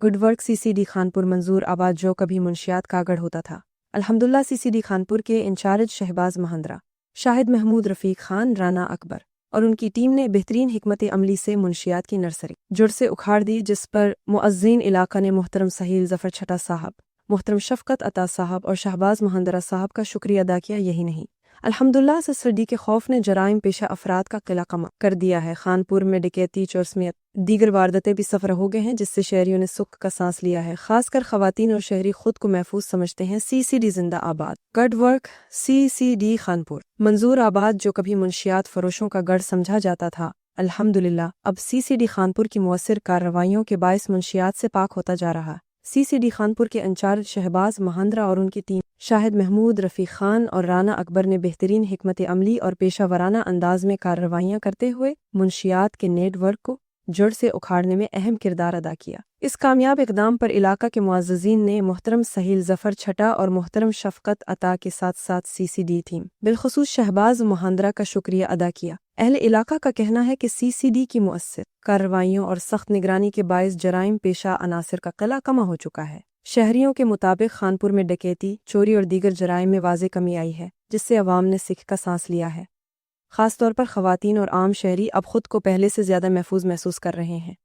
Good work CCD Khanpur मंजूर आबाद जो कभी मुंशियात का गढ़ होता था। अल्हम्दुलिल्लाह सीसीडी खानपुर के इंचार्ज शहबाज महंद्रा, शाहिद महमूद, रफ़ीक खान, राना अकबर और उनकी टीम ने बेहतरीन हिकमत अमली से मुंशियात की नर्सरी जड़ से उखाड़ दी, जिस पर मुअज़्ज़िन इलाका ने मोहतरम सहील ज़फ़र छटा साहब, मोहतरम शफ़क़त अता साहब और शहबाज महंद्रा साहब का शुक्रिया अदा किया। यही नहीं, अल्हम्दुलिल्लाह से सर्दी के खौफ ने जराइम पेशा अफराद का किला कमा कर दिया है। खानपुर में डकैती, चोर समेत दीगर वारदातें भी सफ़र हो गए हैं, जिससे शहरियों ने सुख का सांस लिया है। खासकर ख़वातीन और शहरी खुद को महफूज समझते हैं। सीसीडी जिंदा आबाद। गुड वर्क सीसीडी खानपुर मंजूर आबाद जो कभी मुंशियात फरोशों का गढ़ समझा जाता था, अल्हम्दुलिल्लाह अब सीसीडी खानपुर की मुअस्सिर कार्रवाइयों के बायस मुंशियात से पाक होता जा रहा। सीसीडी खानपुर के इंचार्ज शहबाज महंद्रा और उनकी टीम शाहिद महमूद, रफ़ीक खान और राना अकबर ने बेहतरीन हिकमत अमली और पेशा वराना अंदाज में कार्रवाइयाँ करते हुए मुंशियात के नेटवर्क को जड़ से उखाड़ने में अहम किरदार अदा किया। इस कामयाब इकदाम पर इलाका के मुअज़्ज़िज़ीन ने मोहतरम सहील ज़फ़र छटा और मोहतरम शफ़क़त अता के साथ साथ सीसीडी टीम बिलखुसूस शहबाज महंद्रा का शुक्रिया अदा किया। अहले इलाका का कहना है कि सीसीडी की मुअस्सिर कार्रवाइयों और सख्त निगरानी के बायस जराइम पेशा अनासिर का किला कमा हो चुका है। शहरियों के मुताबिक खानपुर में डकैती, चोरी और दीगर जराइम में वाज़े कमी आई है, जिससे अवाम ने सिख का सांस लिया है। खास तौर पर ख़वातीन और आम शहरी अब खुद को पहले से ज़्यादा महफूज महसूस कर रहे हैं।